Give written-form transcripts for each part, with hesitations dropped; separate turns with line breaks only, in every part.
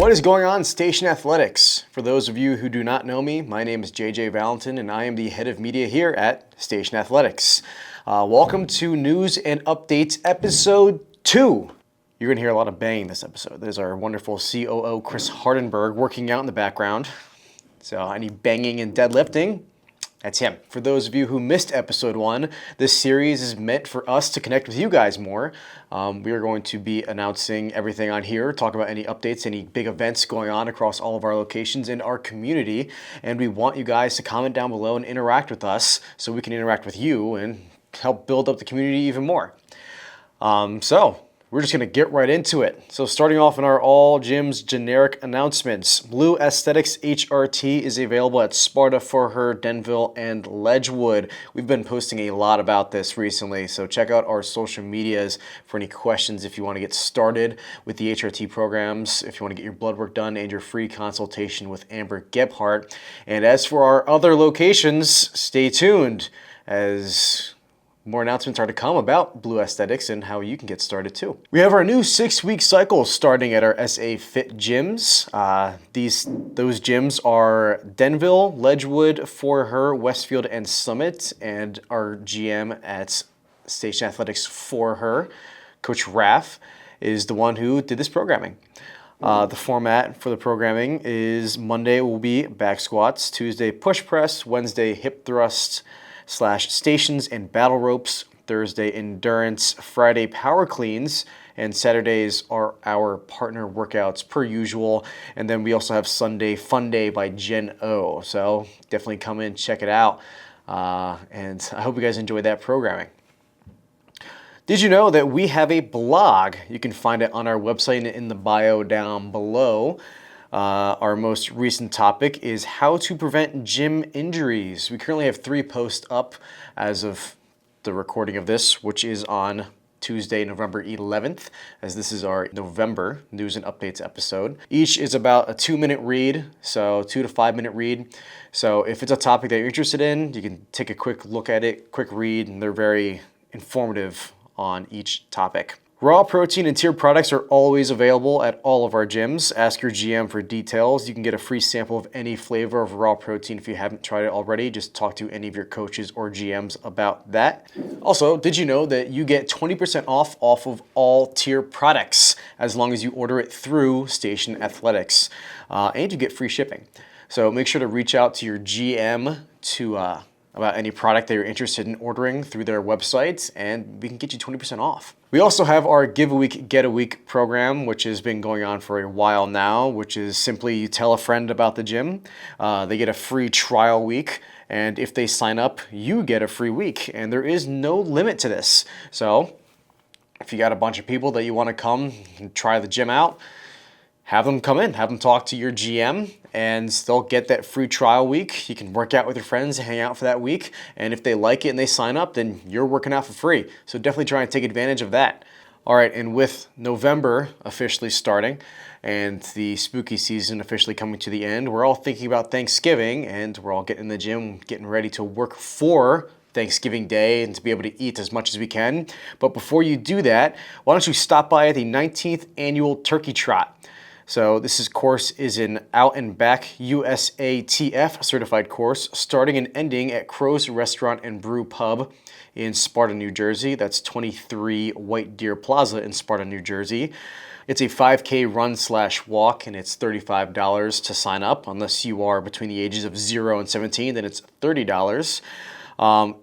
What is going on, Station Athletics? For those of you who do not know me, my name is JJ Valentin and I am the head of media here at Station Athletics. Welcome to News and Updates episode 2. You're going to hear a lot of banging this episode. There's our wonderful COO, Chris Hardenberg, working out in the background. So any banging and deadlifting, that's him. For those of you who missed episode 1, this series is meant for us to connect with you guys more. We are going to be announcing everything on here, talk about any updates, any big events going on across all of our locations in our community. And we want you guys to comment down below and interact with us so we can interact with you and help build up the community even more. So we're just going to get right into it. So starting off in our all gyms generic announcements. Blue Aesthetics HRT is available at Sparta, For Her, Denville, and Ledgewood. We've been posting a lot about this recently, so check out our social medias for any questions if you want to get started with the HRT programs, if you want to get your blood work done, and your free consultation with Amber Gebhardt. And as for our other locations, stay tuned as more announcements are to come about Blue Aesthetics and how you can get started too. We have our new 6-week cycle starting at our SA Fit gyms. Those gyms are Denville, Ledgewood, For Her, Westfield, and Summit. And our GM at Station Athletics For Her, Coach Raff, is the one who did this programming. The format for the programming is Monday will be back squats, Tuesday push press, Wednesday hip thrust / stations and battle ropes, Thursday endurance, Friday power cleans, and Saturdays are our partner workouts per usual. And then we also have Sunday Fun Day by Gen O. So definitely come in, check it out. And I hope you guys enjoy that programming. Did you know that we have a blog? You can find it on our website in the bio down below. Our most recent topic is how to prevent gym injuries. We currently have 3 posts up as of the recording of this, which is on Tuesday, November 11th, as this is our November News and Updates episode. Each is about a 2-minute read, so 2 to 5 minute read. So if it's a topic that you're interested in, you can take a quick look at it, quick read, and they're very informative on each topic. Raw protein and tiered products are always available at all of our gyms. Ask your GM for details. You can get a free sample of any flavor of raw protein if you haven't tried it already. Just talk to any of your coaches or GMs about that. Also, did you know that you get 20% off of all tier products as long as you order it through Station Athletics, and you get free shipping. So make sure to reach out to your GM about any product that you're interested in ordering through their website, and we can get you 20% off. We also have our Give a Week, Get a Week program, which has been going on for a while now, which is simply you tell a friend about the gym, they get a free trial week, and if they sign up, you get a free week, and there is no limit to this. So if you got a bunch of people that you want to come and try the gym out, have them come in, have them talk to your GM, and they'll get that free trial week. You can work out with your friends, hang out for that week, and if they like it and they sign up, then you're working out for free. So definitely try and take advantage of that. All right, and with November officially starting and the spooky season officially coming to the end, we're all thinking about Thanksgiving, and we're all getting in the gym, getting ready to work for Thanksgiving Day and to be able to eat as much as we can. But before you do that, why don't you stop by at the 19th annual Turkey Trot. So this course is an Out and Back USATF certified course starting and ending at Krogh's Restaurant and Brew Pub in Sparta, New Jersey. That's 23 White Deer Plaza in Sparta, New Jersey. It's a 5K run/walk, and it's $35 to sign up. Unless you are between the ages of 0 and 17, then it's $30.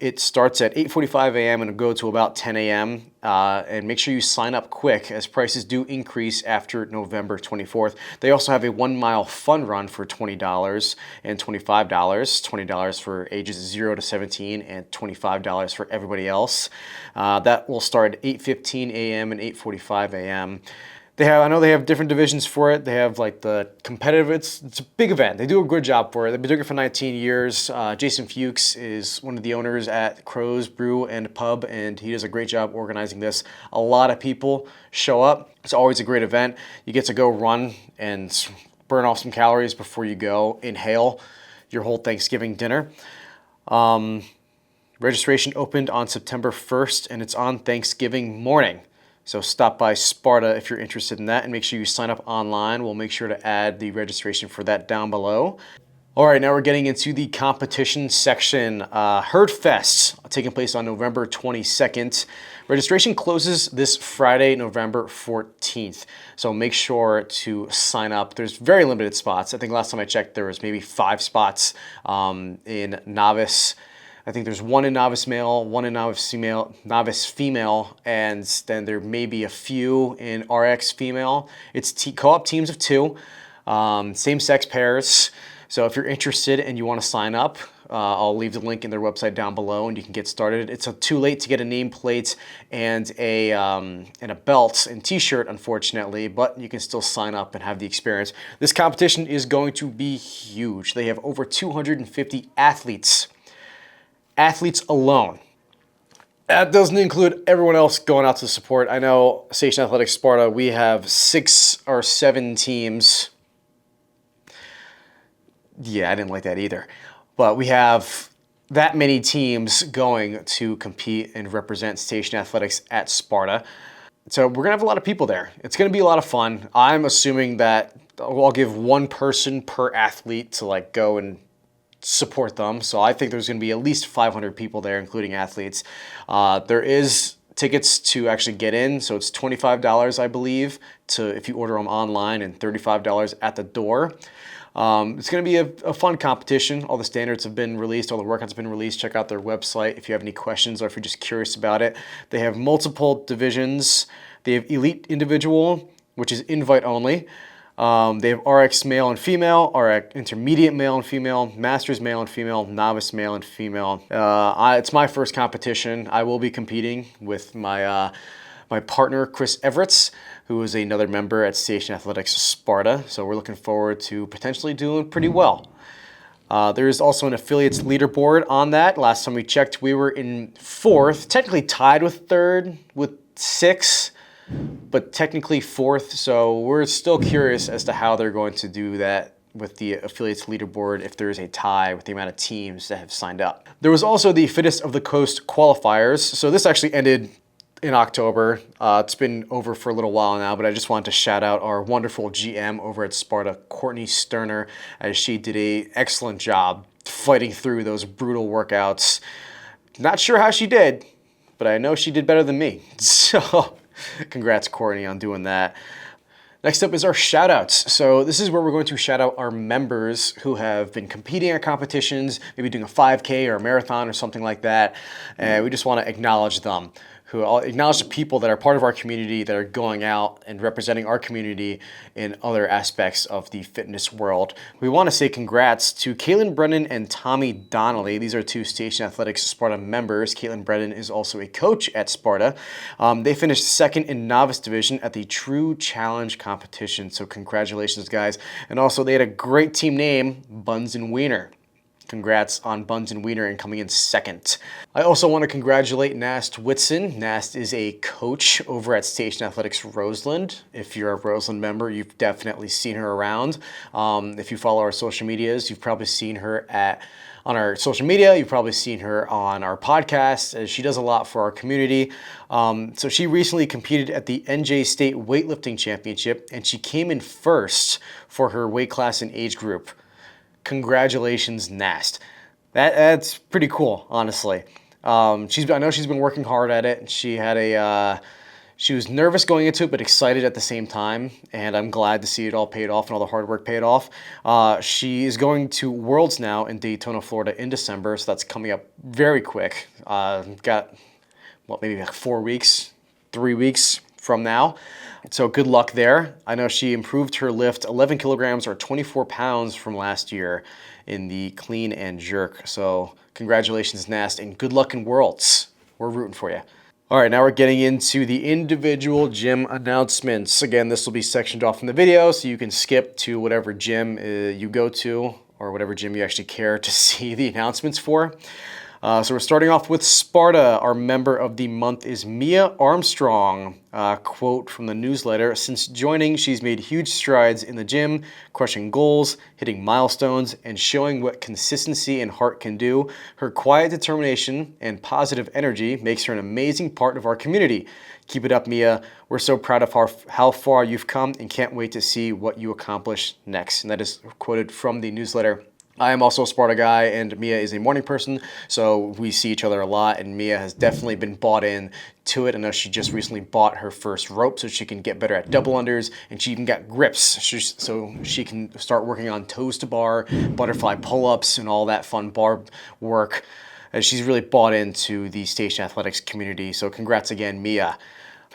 It starts at 8:45 a.m. and it'll go to about 10 a.m. And make sure you sign up quick as prices do increase after November 24th. They also have a 1-mile fun run for $20 and $25. $20 for ages 0 to 17 and $25 for everybody else. That will start at 8:15 a.m. and 8:45 a.m. I know they have different divisions for it. They have like the competitive, it's a big event. They do a good job for it. They've been doing it for 19 years. Jason Fuchs is one of the owners at Krogh's Brew and Pub, and he does a great job organizing this. A lot of people show up. It's always a great event. You get to go run and burn off some calories before you go inhale your whole Thanksgiving dinner. Registration opened on September 1st, and it's on Thanksgiving morning. So stop by Sparta if you're interested in that, and make sure you sign up online. We'll make sure to add the registration for that down below. All right, now we're getting into the competition section. Herd Fest, taking place on November 22nd. Registration closes this Friday, November 14th. So make sure to sign up. There's very limited spots. I think last time I checked, there was maybe 5 spots in novice. I think there's 1 in novice male, 1 in novice female, and then there may be a few in RX female. It's co-op teams of 2, same-sex pairs. So if you're interested and you want to sign up, I'll leave the link in their website down below, and you can get started. It's too late to get a nameplate and a belt and t-shirt, unfortunately, but you can still sign up and have the experience. This competition is going to be huge. They have over 250 athletes. Athletes alone. That doesn't include everyone else going out to support. I know Station Athletics Sparta, we have 6 or 7 teams. Yeah, I didn't like that either. But we have that many teams going to compete and represent Station Athletics at Sparta. So we're going to have a lot of people there. It's going to be a lot of fun. I'm assuming that I'll give 1 person per athlete to like go and support them. So I think there's going to be at least 500 people there, including athletes. There is tickets to actually get in. So it's $25, I believe, if you order them online, and $35 at the door. It's going to be a fun competition. All the standards have been released. All the workouts have been released. Check out their website if you have any questions or if you're just curious about it. They have multiple divisions. They have Elite Individual, which is invite only. They have RX male and female, RX intermediate male and female, masters male and female, novice male and female. It's my first competition. I will be competing with my partner, Chris Everetts, who is another member at Station Athletics Sparta. So we're looking forward to potentially doing pretty well. There is also an affiliates leaderboard on that. Last time we checked, we were in 4th, technically tied with 3rd with 6, but technically 4th. So we're still curious as to how they're going to do that with the affiliates leaderboard if there is a tie with the amount of teams that have signed up. There was also the Fittest of the Coast qualifiers. So this actually ended in October. It's been over for a little while now, but I just wanted to shout out our wonderful GM over at Sparta, Courtney Sterner, as she did an excellent job fighting through those brutal workouts. Not sure how she did, but I know she did better than me. So congrats, Courtney, on doing that. Next up is our shoutouts. So this is where we're going to shout out our members who have been competing at competitions, maybe doing a 5K or a marathon or something like that. And we just want to acknowledge them. Acknowledge the people that are part of our community that are going out and representing our community in other aspects of the fitness world. We want to say congrats to Caitlin Brennan and Tommy Donnelly. These are 2 Station Athletics Sparta members. Caitlin Brennan is also a coach at Sparta. They finished 2nd in novice division at the True Challenge competition. So congratulations, guys. And also they had a great team name, Buns and Wiener. Congrats on Buns and Wiener and coming in 2nd. I also want to congratulate Nast Whitson. Nast is a coach over at Station Athletics Roseland. If you're a Roseland member, you've definitely seen her around. If you follow our social medias, you've probably seen her on our social media. You've probably seen her on our podcast, as she does a lot for our community. So she recently competed at the NJ State Weightlifting Championship, and she came in 1st for her weight class and age group. Congratulations, Nast. That's pretty cool, honestly. I know she's been working hard at it. She was nervous going into it, but excited at the same time. And I'm glad to see it all paid off and all the hard work paid off. She is going to Worlds now in Daytona, Florida in December. So that's coming up very quick. Maybe like 4 weeks, 3 weeks from now. So good luck there. I know she improved her lift 11 kilograms or 24 pounds from last year in the clean and jerk. So congratulations, Nast, and good luck in Worlds. We're rooting for you. All right, now we're getting into the individual gym announcements. Again, this will be sectioned off from the video, so you can skip to whatever gym you go to or whatever gym you actually care to see the announcements for. So we're starting off with Sparta. Our member of the month is Mia Armstrong. Quote from the newsletter: "Since joining, she's made huge strides in the gym, crushing goals, hitting milestones, and showing what consistency and heart can do. Her quiet determination and positive energy makes her an amazing part of our community. Keep it up, Mia. We're so proud of how far you've come and can't wait to see what you accomplish next." And that is quoted from the newsletter. I am also a Sparta guy, and Mia is a morning person, so we see each other a lot, and Mia has definitely been bought in to it. I know she just recently bought her first rope so she can get better at double unders, and she even got grips so she can start working on toes to bar, butterfly pull-ups, and all that fun bar work. She's really bought into the Station Athletics community, so congrats again, Mia.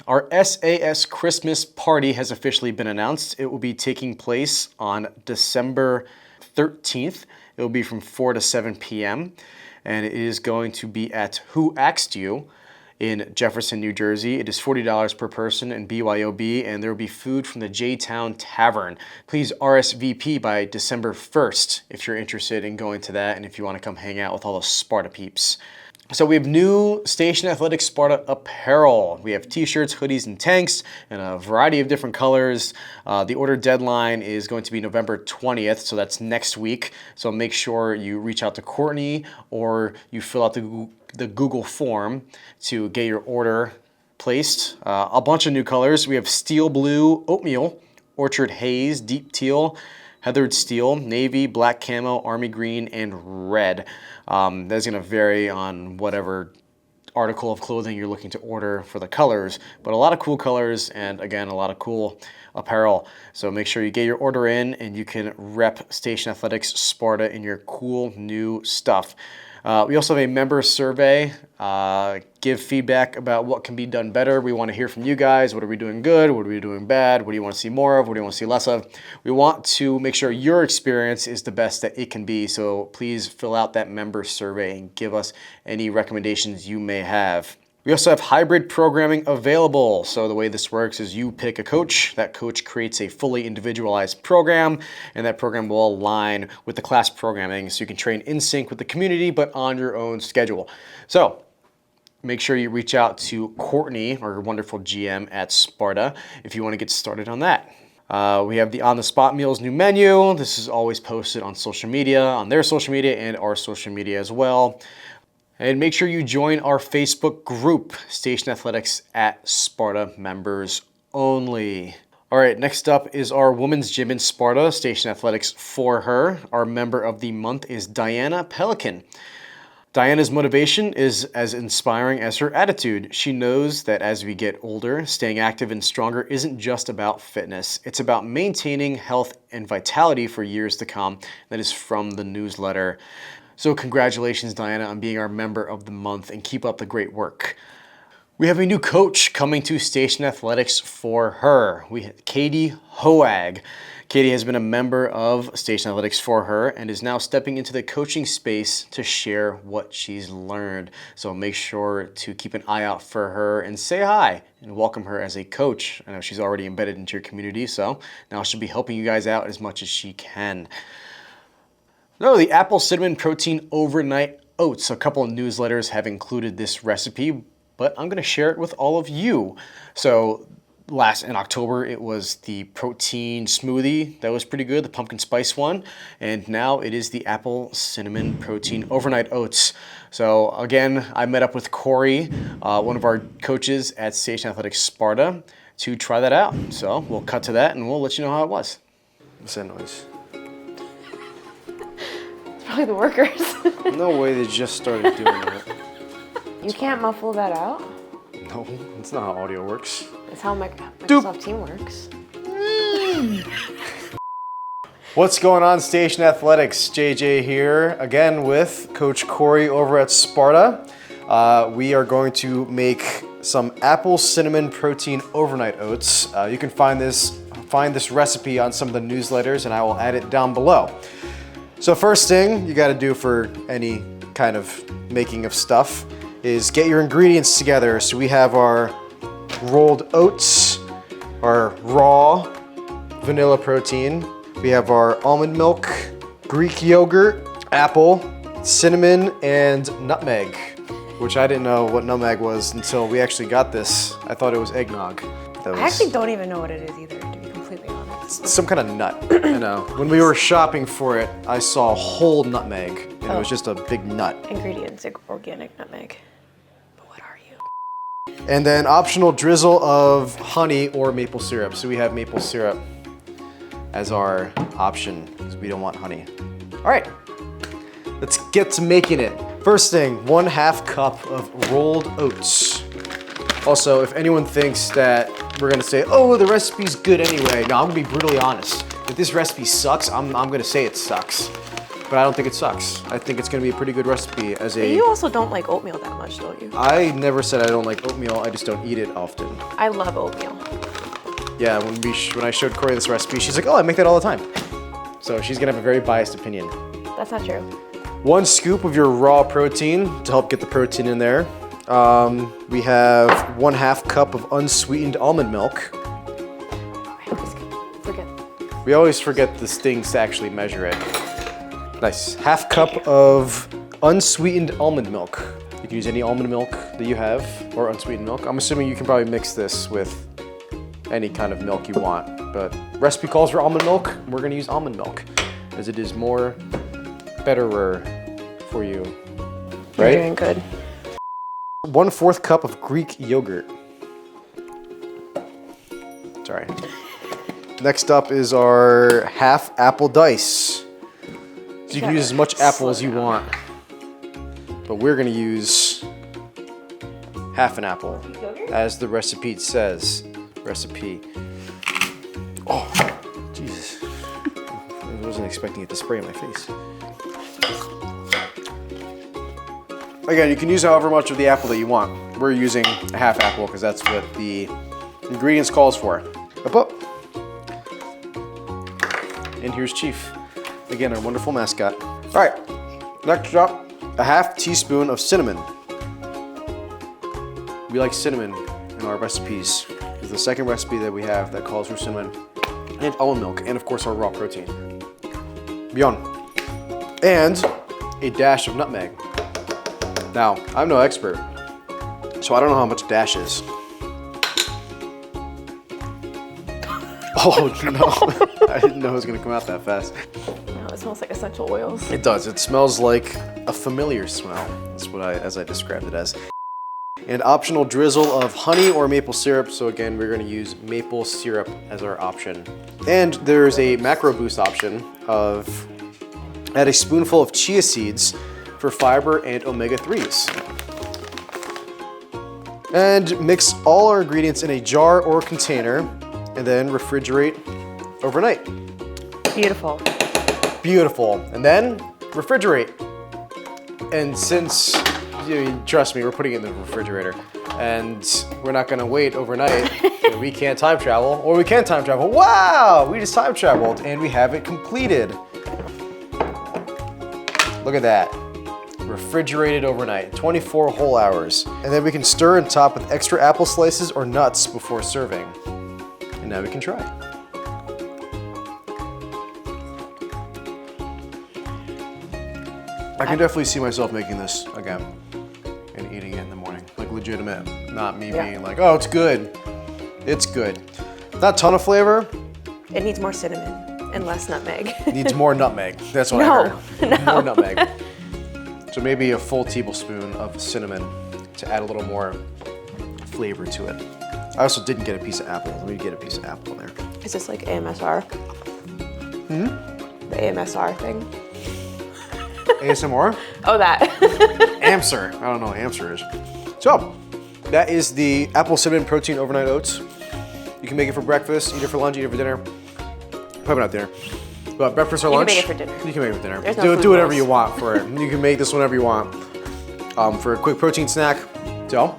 Our SAS Christmas party has officially been announced. It will be taking place on December 13th. It will be from 4 to 7 p.m. and it is going to be at Who Axed You in Jefferson, New Jersey. It is $40 per person and BYOB, and there will be food from the J-Town Tavern. Please RSVP by December 1st if you're interested in going to that and if you want to come hang out with all the Sparta peeps. So we have new Station Athletics Sparta apparel. We have t-shirts, hoodies, and tanks in a variety of different colors. The order deadline is going to be November 20th, so that's next week. So make sure you reach out to Courtney or you fill out the Google form to get your order placed. A bunch of new colors. We have steel blue, oatmeal, orchard haze, deep teal, heathered steel, navy, black camo, army green, and red. That's going to vary on whatever article of clothing you're looking to order for the colors, but a lot of cool colors and again, a lot of cool apparel. So make sure you get your order in and you can rep Station Athletics Sparta in your cool new stuff. We also have a member survey. Give feedback about what can be done better. We want to hear from you guys. What are we doing good? What are we doing bad? What do you want to see more of? What do you want to see less of? We want to make sure your experience is the best that it can be. So please fill out that member survey and give us any recommendations you may have. We also have hybrid programming available. So the way this works is you pick a coach. That coach creates a fully individualized program, and that program will align with the class programming so you can train in sync with the community, but on your own schedule. So make sure you reach out to Courtney, our wonderful GM at Sparta, if you want to get started on that. We have the On the Spot Meals new menu. This is always posted on social media, on their social media and our social media as well. And make sure you join our Facebook group, Station Athletics at Sparta members only. All right, next up is our women's gym in Sparta, Station Athletics for her. Our member of the month is Diana Pelican. Diana's motivation is as inspiring as her attitude. She knows that as we get older, staying active and stronger isn't just about fitness. It's about maintaining health and vitality for years to come. That is from the newsletter. So congratulations, Diana, on being our member of the month, and keep up the great work. We have a new coach coming to Station Athletics for her. We have Katie Hoag. Katie has been a member of Station Athletics for her and is now stepping into the coaching space to share what she's learned. So make sure to keep an eye out for her and say hi and welcome her as a coach. I know she's already embedded into your community, so now she'll be helping you guys out as much as she can. No, the apple cinnamon protein overnight oats. A couple of newsletters have included this recipe, but I'm going to share it with all of you. So in October, it was the protein smoothie. That was pretty good, the pumpkin spice one. And now it is the apple cinnamon protein overnight oats. So again, I met up with Corey, one of our coaches at Station Athletics Sparta, to try that out. So we'll cut to that and we'll let you know how it was. What's that noise?
Probably the workers.
No way, they just started doing it.
You can't muffle that out?
No, that's not how audio works.
That's how Microsoft Team works.
What's going on, Station Athletics? JJ here, again with Coach Corey over at Sparta. We are going to make some apple cinnamon protein overnight oats. You can find this recipe on some of the newsletters, and I will add it down below. So first thing you got to do for any kind of making of stuff is get your ingredients together. So we have our rolled oats, our raw vanilla protein, we have our almond milk, Greek yogurt, apple, cinnamon, and nutmeg, which I didn't know what nutmeg was until we actually got this. I thought it was eggnog.
I actually don't even know what it is either, to be completely honest.
It's some kind of nut, I know. When we were shopping for it, I saw a whole nutmeg, and it was just a big nut.
Ingredients, organic nutmeg. But what are you?
And then optional drizzle of honey or maple syrup. So we have maple syrup as our option, because we don't want honey. All right, let's get to making it. First thing, 1/2 cup of rolled oats. Also, if anyone thinks that we're gonna say, oh, the recipe's good anyway, no, I'm gonna be brutally honest. If this recipe sucks, I'm gonna say it sucks. But I don't think it sucks. I think it's gonna be a pretty good recipe as a...
You also don't like oatmeal that much, don't you?
I never said I don't like oatmeal, I just don't eat it often.
I love oatmeal.
Yeah, when I showed Corey this recipe, she's like, oh, I make that all the time. So she's gonna have a very biased opinion.
That's not true.
1 scoop of your raw protein to help get the protein in there. We have 1/2 cup of unsweetened almond milk.
I always forget.
We always forget these things to actually measure it. Nice. 1/2 cup of unsweetened almond milk. You can use any almond milk that you have, or unsweetened milk. I'm assuming you can probably mix this with any kind of milk you want, but recipe calls for almond milk. We're gonna use almond milk, as it is betterer for you, right?
You're doing good.
1/4 cup of Greek yogurt. Sorry. Next up is our half apple dice. So you can use as much apple as you want, but we're gonna use half an apple, as the recipe says. Oh, Jesus. I wasn't expecting it to spray in my face. Again, you can use however much of the apple that you want. We're using a half apple because that's what the ingredients calls for. Up. And here's Chief. Again, our wonderful mascot. All right, next up, a 1/2 teaspoon of cinnamon. We like cinnamon in our recipes. It's the second recipe that we have that calls for cinnamon and almond milk, and of course our raw protein. Beyond. And a dash of nutmeg. Now, I'm no expert, so I don't know how much dash is. Oh no, I didn't know it was gonna come out that fast.
No, it smells like essential oils.
It does, it smells like a familiar smell. That's what as I described it as. And optional drizzle of honey or maple syrup. So again, we're gonna use maple syrup as our option. And there's a macro boost option of add a spoonful of chia seeds for fiber and omega-3s. And mix all our ingredients in a jar or container and then refrigerate overnight.
Beautiful.
Beautiful. And then refrigerate. And since, trust me, we're putting it in the refrigerator and we're not gonna wait overnight. We can't time travel, or we can time travel. Wow, we just time traveled and we have it completed. Look at that. Refrigerated overnight, 24 whole hours. And then we can stir and top with extra apple slices or nuts before serving. And now we can try. I can definitely see myself making this again and eating it in the morning. Like legitimate, not me being like, oh, it's good. It's good. Not a ton of flavor.
It needs more cinnamon and less nutmeg.
Needs more nutmeg. That's what I heard. More nutmeg. So maybe a full tablespoon of cinnamon to add a little more flavor to it. I also didn't get a piece of apple. Let me get a piece of apple in there.
Is this like AMSR? The AMSR thing?
ASMR?
Oh, that.
Amser. I don't know what Amser is. So, that is the apple cinnamon protein overnight oats. You can make it for breakfast, eat it for lunch, eat it for dinner. Probably not dinner. But breakfast or lunch?
You can make it for dinner.
You can make it for dinner.
There's no
do whatever
rules.
you want for it. You can make this whenever you want. For a quick protein snack. So,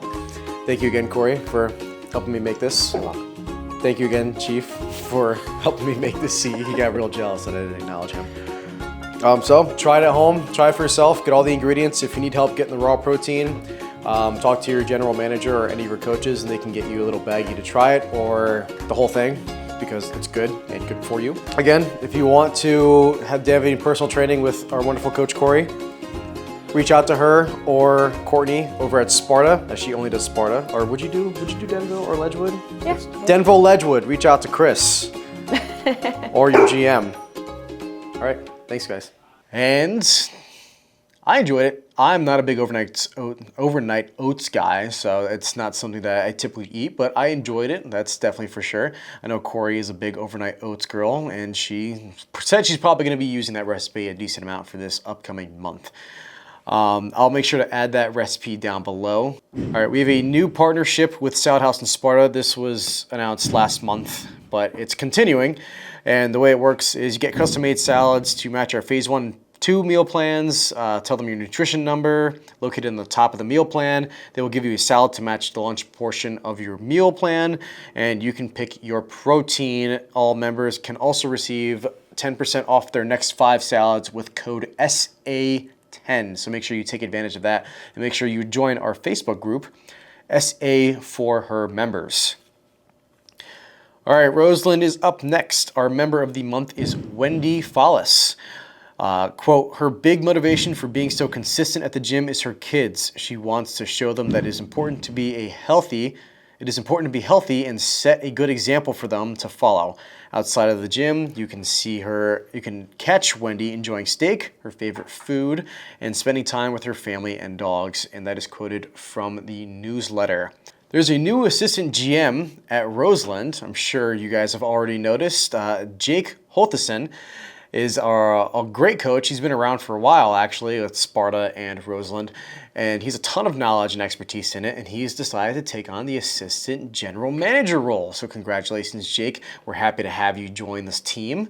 thank you again, Corey, for helping me make this.
You're welcome.
Thank you again, Chief, for helping me make this. He got real jealous that I didn't acknowledge him. So try it at home, try it for yourself, get all the ingredients. If you need help getting the raw protein, talk to your general manager or any of your coaches and they can get you a little baggie to try it or the whole thing because it's good and good for you. Again, if you want to have any personal training with our wonderful coach Corey, reach out to her or Courtney over at Sparta, as she only does Sparta. Or would you do Denville or Ledgewood?
Yeah.
Denville, Ledgewood. Reach out to Chris or your GM. All right, thanks guys. And I enjoyed it. I'm not a big overnight oats guy, so it's not something that I typically eat, but I enjoyed it. That's definitely for sure. I know Corey is a big overnight oats girl, and she said she's probably going to be using that recipe a decent amount for this upcoming month. I'll make sure to add that recipe down below. All right, we have a new partnership with Shoutouts and Sparta. This was announced last month, but it's continuing. And the way it works is you get custom-made salads to match our phase 1 2 meal plans. Tell them your nutrition number located in the top of the meal plan. They will give you a salad to match the lunch portion of your meal plan, and you can pick your protein. All members can also receive 10% off their next 5 salads with code SA10. So make sure you take advantage of that, and make sure you join our Facebook group, SA for her members. All right, Roseland is up next. Our member of the month is Wendy Follis. Quote, her big motivation for being so consistent at the gym is her kids. She wants to show them that it is important to be healthy and set a good example for them to follow. Outside of the gym, you can catch Wendy enjoying steak, her favorite food, and spending time with her family and dogs. And that is quoted from the newsletter. There's a new assistant GM at Roseland. I'm sure you guys have already noticed. Jake Holtesen is a great coach. He's been around for a while, actually, with Sparta and Roseland, and he's a ton of knowledge and expertise in it, and he's decided to take on the assistant general manager role. So congratulations, Jake. We're happy to have you join this team.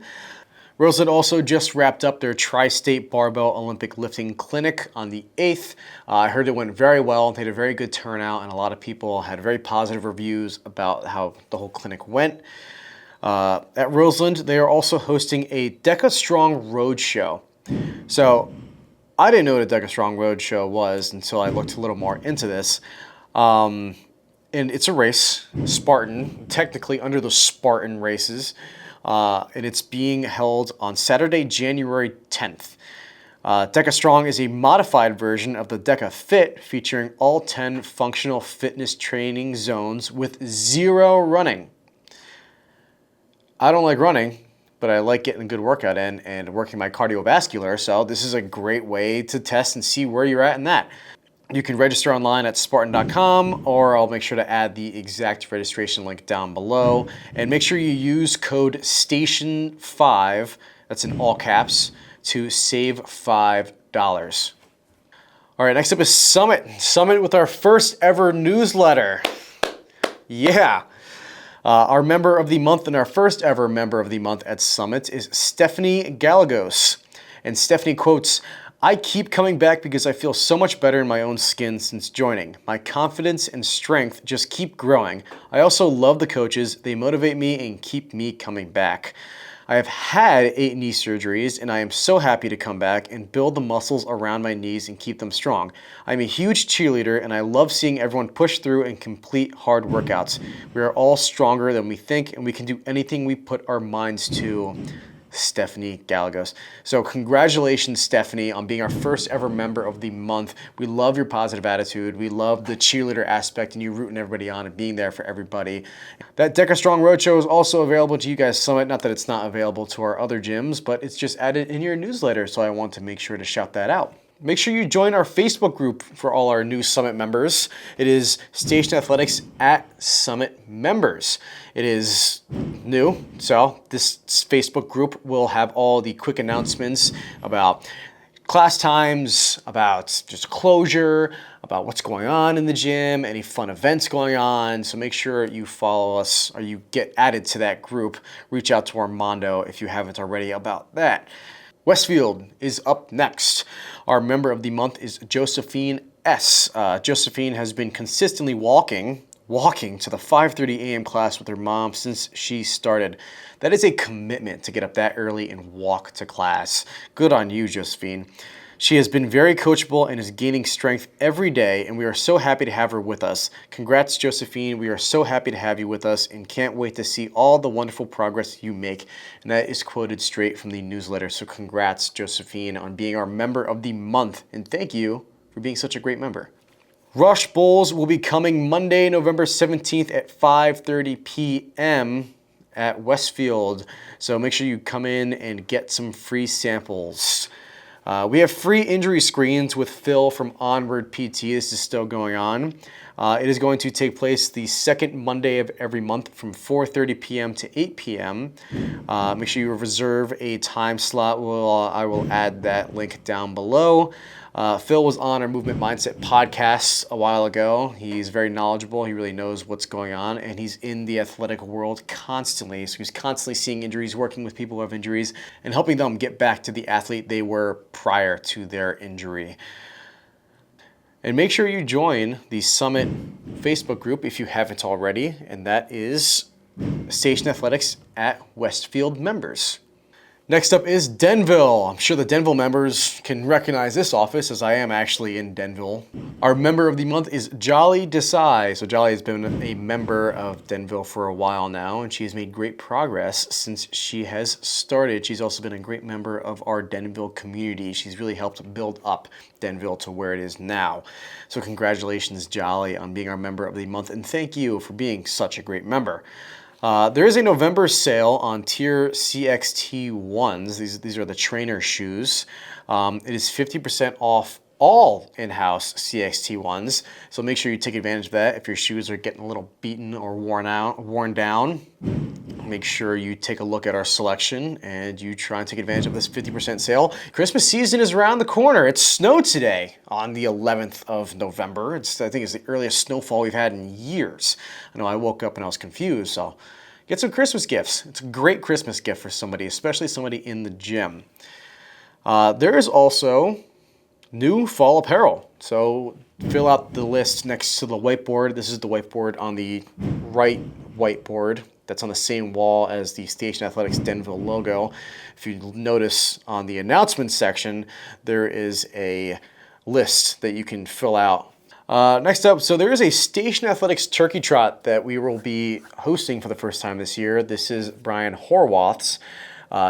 Roseland also just wrapped up their Tri-State Barbell Olympic Lifting Clinic on the 8th. I heard it went very well. They had a very good turnout, and a lot of people had very positive reviews about how the whole clinic went. At Roseland, they are also hosting a Deca Strong Road Show. So I didn't know what a Deca Strong Road Show was until I looked a little more into this. And it's a race, Spartan, technically under the Spartan races. And it's being held on Saturday, January 10th. Deca Strong is a modified version of the Deca Fit, featuring all 10 functional fitness training zones with 0 running. I don't like running, but I like getting a good workout in and working my cardiovascular, so this is a great way to test and see where you're at in that. You can register online at Spartan.com, or I'll make sure to add the exact registration link down below. And make sure you use code STATION5, that's in all caps, to save $5. All right, next up is Summit. Summit with our first ever newsletter. Yeah. Our member of the month and our first ever member of the month at Summit is Stephanie Galagos. And Stephanie quotes, I keep coming back because I feel so much better in my own skin since joining. My confidence and strength just keep growing. I also love the coaches. They motivate me and keep me coming back. I have had 8 knee surgeries, and I am so happy to come back and build the muscles around my knees and keep them strong. I'm a huge cheerleader, and I love seeing everyone push through and complete hard workouts. We are all stronger than we think, and we can do anything we put our minds to. Stephanie Galagos. So congratulations, Stephanie, on being our first ever member of the month. We love your positive attitude. We love the cheerleader aspect and you rooting everybody on and being there for everybody. That Deca Strong Roadshow is also available to you guys Summit. Not that it's not available to our other gyms, but it's just added in your newsletter, so I want to make sure to shout that out. Make sure you join our Facebook group for all our new Summit members. It is Station Athletics at Summit Members. It is new, so this Facebook group will have all the quick announcements about class times, about just closure, about what's going on in the gym, any fun events going on. So make sure you follow us or you get added to that group. Reach out to Armando if you haven't already about that. Westfield is up next. Our member of the month is Josephine S. Josephine has been consistently walking to the 5:30 a.m. class with her mom since she started. That is a commitment to get up that early and walk to class. Good on you, Josephine. She has been very coachable and is gaining strength every day, and we are so happy to have her with us. Congrats, Josephine. We are so happy to have you with us and can't wait to see all the wonderful progress you make. And that is quoted straight from the newsletter. So congrats, Josephine, on being our member of the month. And thank you for being such a great member. Rush Bowls will be coming Monday, November 17th at 5:30 p.m. at Westfield. So make sure you come in and get some free samples. We have free injury screens with Phil from Onward PT. This is still going on. It is going to take place the second Monday of every month from 4:30 p.m. to 8 p.m. Make sure you reserve a time slot. I will add that link down below. Phil was on our Movement Mindset podcast a while ago. He's very knowledgeable. He really knows what's going on, and he's in the athletic world constantly. So he's constantly seeing injuries, working with people who have injuries, and helping them get back to the athlete they were prior to their injury. And make sure you join the Summit Facebook group if you haven't already, and that is Station Athletics at Westfield members. Next up is Denville. I'm sure the Denville members can recognize this office as I am actually in Denville. Our member of the month is Jolly Desai. So Jolly has been a member of Denville for a while now, and she has made great progress since she has started. She's also been a great member of our Denville community. She's really helped build up Denville to where it is now. So congratulations, Jolly, on being our member of the month, and thank you for being such a great member. There is a November sale on Tier CXT1s. These are the trainer shoes. It is 50% off all in-house CXT1s. So make sure you take advantage of that. If your shoes are getting a little beaten or worn down, make sure you take a look at our selection and you try and take advantage of this 50% sale. Christmas season is around the corner. It snowed today on the 11th of November. I think it's the earliest snowfall we've had in years. I know I woke up and I was confused, so get some Christmas gifts. It's a great Christmas gift for somebody, especially somebody in the gym. There is also new fall apparel. So fill out the list next to the whiteboard. This is the whiteboard on the right whiteboard that's on the same wall as the Station Athletics Denville logo. If you notice on the announcements section, there is a list that you can fill out. Next up, so there is a Station Athletics Turkey Trot that we will be hosting for the first time this year. This is Brian Horwath's.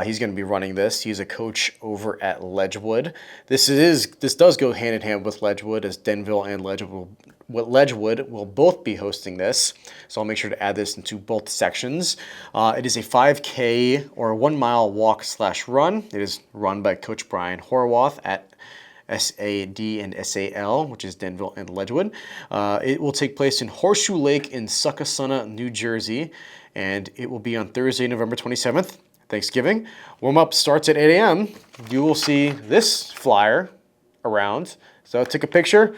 He's going to be running this. He's a coach over at Ledgewood. This does go hand in hand with Ledgewood, as Denville and Ledgewood will both be hosting this. So I'll make sure to add this into both sections. It is a 5K or 1 mile walk/run. It is run by Coach Brian Horwath at SAD and SAL, which is Denville and Ledgewood. It will take place in Horseshoe Lake in Succossuna, New Jersey, and it will be on Thursday, November 27th, Thanksgiving. Warm-up starts at 8 a.m. You will see this flyer around. So take a picture,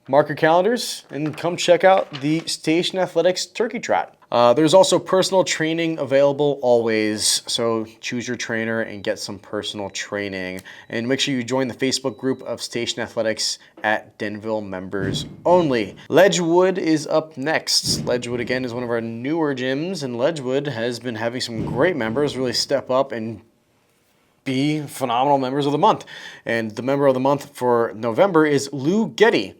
mark your calendars, and come check out the Station Athletics Turkey Trot. There's also personal training available always, so choose your trainer and get some personal training. And make sure you join the Facebook group of Station Athletics at Denville members only. Ledgewood is up next. Ledgewood, again, is one of our newer gyms, and Ledgewood has been having some great members really step up and be phenomenal members of the month. And the member of the month for November is Lou Getty.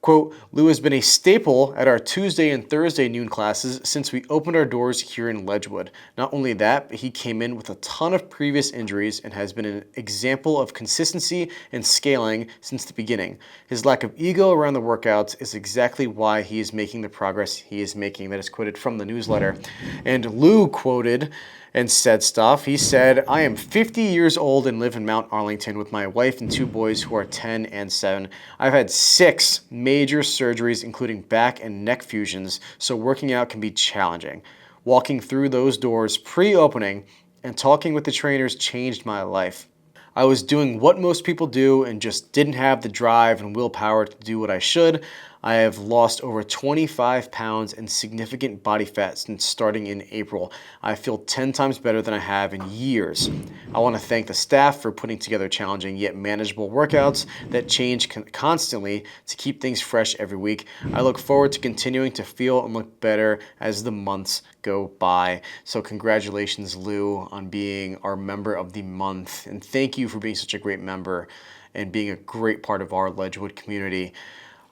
Quote, Lou has been a staple at our Tuesday and Thursday noon classes since we opened our doors here in Ledgewood. Not only that, but he came in with a ton of previous injuries and has been an example of consistency and scaling since the beginning. His lack of ego around the workouts is exactly why he is making the progress he is making. That is quoted from the newsletter. And Lou quoted and said stuff. He said, I am 50 years old and live in Mount Arlington with my wife and 2 boys who are 10 and 7. I've had 6 major surgeries, including back and neck fusions, so working out can be challenging. Walking through those doors pre-opening and talking with the trainers changed my life. I was doing what most people do and just didn't have the drive and willpower to do what I should. I have lost over 25 pounds and significant body fat since starting in April. I feel 10 times better than I have in years. I want to thank the staff for putting together challenging yet manageable workouts that change constantly to keep things fresh every week. I look forward to continuing to feel and look better as the months go by. So congratulations, Lou, on being our member of the month. And thank you for being such a great member. and being a great part of our Ledgewood community.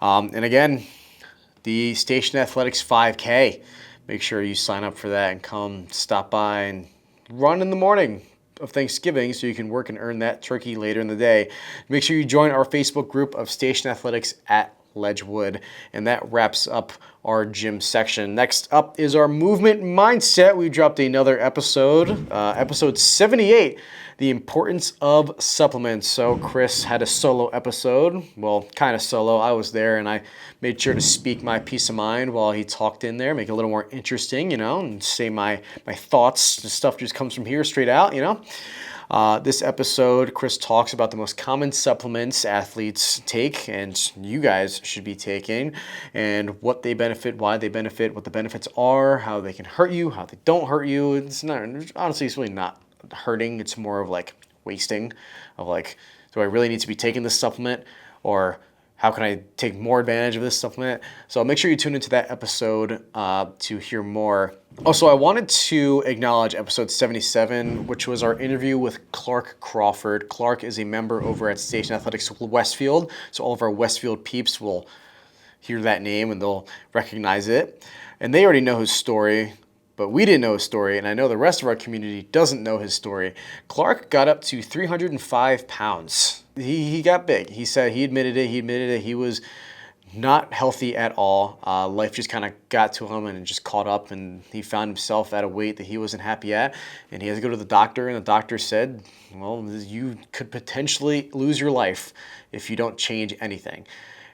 And again, the Station Athletics 5K. Make sure you sign up for that and come stop by and run in the morning of Thanksgiving so you can work and earn that turkey later in the day. Make sure you join our Facebook group of Station Athletics at Ledgewood. And that wraps up our gym section. Next up is our movement mindset. We dropped another episode, episode 78, the importance of supplements. So Chris had a solo episode, well, kind of solo. I was there and I made sure to speak my peace of mind while he talked in there, make it a little more interesting, and say my thoughts. The stuff just comes from here straight out, This episode, Chris talks about the most common supplements athletes take and you guys should be taking, and what they benefit, why they benefit, what the benefits are, how they can hurt you, how they don't hurt you. It's really not hurting. It's more of like wasting of like, do I really need to be taking this supplement, or how can I take more advantage of this supplement? So make sure you tune into that episode to hear more. Also, I wanted to acknowledge episode 77, which was our interview with Clark Crawford. Clark is a member over at Station Athletics Westfield, so all of our Westfield peeps will hear that name and they'll recognize it. And they already know his story, but we didn't know his story, and I know the rest of our community doesn't know his story. Clark got up to 305 pounds. He got big. He said he admitted it. He was not healthy at all. Life just kind of got to him and just caught up, and he found himself at a weight that he wasn't happy at, and he had to go to the doctor, and the doctor said, well, you could potentially lose your life if you don't change anything.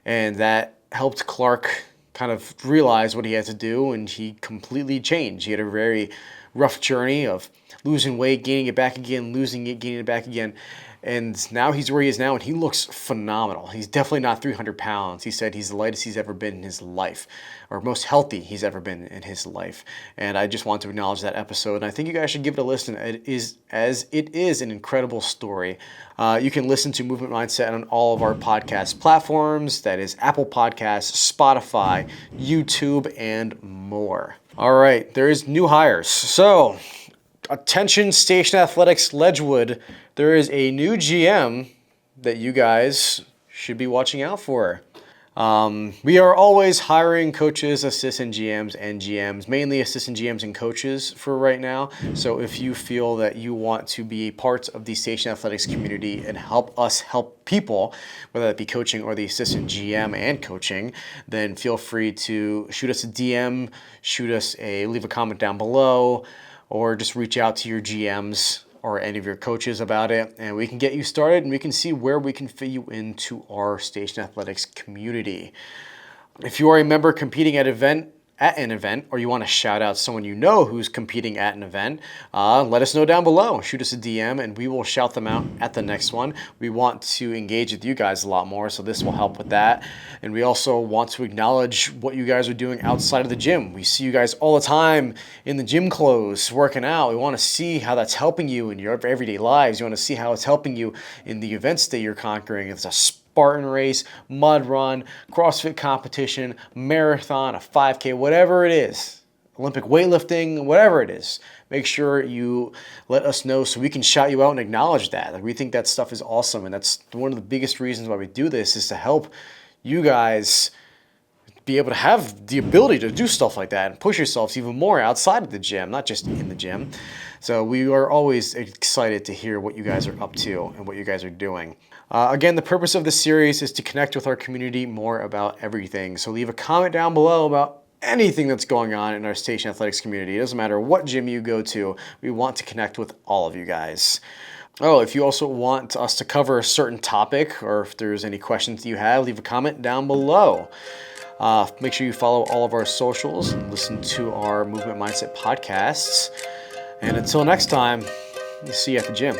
And that helped Clark kind of realize what he had to do, and he completely changed. He had a very rough journey of losing weight, gaining it back again, losing it, gaining it back again. And now he's where he is now, and he looks phenomenal. He's definitely not 300 pounds. He said he's the lightest he's ever been in his life, or most healthy he's ever been in his life. And I just want to acknowledge that episode, and I think you guys should give it a listen. It is an incredible story. You can listen to Movement Mindset on all of our podcast platforms. That is Apple Podcasts, Spotify, YouTube, and more. All right, there is new hires. So, attention Station Athletics Ledgewood, there is a new GM that you guys should be watching out for. We are always hiring coaches, assistant GMs, and GMs, mainly assistant GMs and coaches for right now. So if you feel that you want to be a part of the Station Athletics community and help us help people, whether that be coaching or the assistant GM and coaching, then feel free to shoot us a DM, leave a comment down below, or just reach out to your GMs or any of your coaches about it, and we can get you started and we can see where we can fit you into our Station Athletics community. If you are a member competing at an event, or you want to shout out someone you know who's competing at an event, let us know down below. Shoot us a DM and we will shout them out at the next one. We want to engage with you guys a lot more, so this will help with that. And we also want to acknowledge what you guys are doing outside of the gym. We see you guys all the time in the gym clothes working out. We want to see how that's helping you in your everyday lives. You want to see how it's helping you in the events that you're conquering. If it's a Spartan race, mud run, CrossFit competition, marathon, a 5K, whatever it is, Olympic weightlifting, whatever it is, make sure you let us know so we can shout you out and acknowledge that. Like, we think that stuff is awesome, and that's one of the biggest reasons why we do this, is to help you guys be able to have the ability to do stuff like that and push yourselves even more outside of the gym, not just in the gym. So we are always excited to hear what you guys are up to and what you guys are doing. Again, the purpose of this series is to connect with our community more about everything. So leave a comment down below about anything that's going on in our Station Athletics community. It doesn't matter what gym you go to. We want to connect with all of you guys. Oh, if you also want us to cover a certain topic, or if there's any questions that you have, leave a comment down below. Make sure you follow all of our socials and listen to our Movement Mindset podcasts. And until next time, see you at the gym.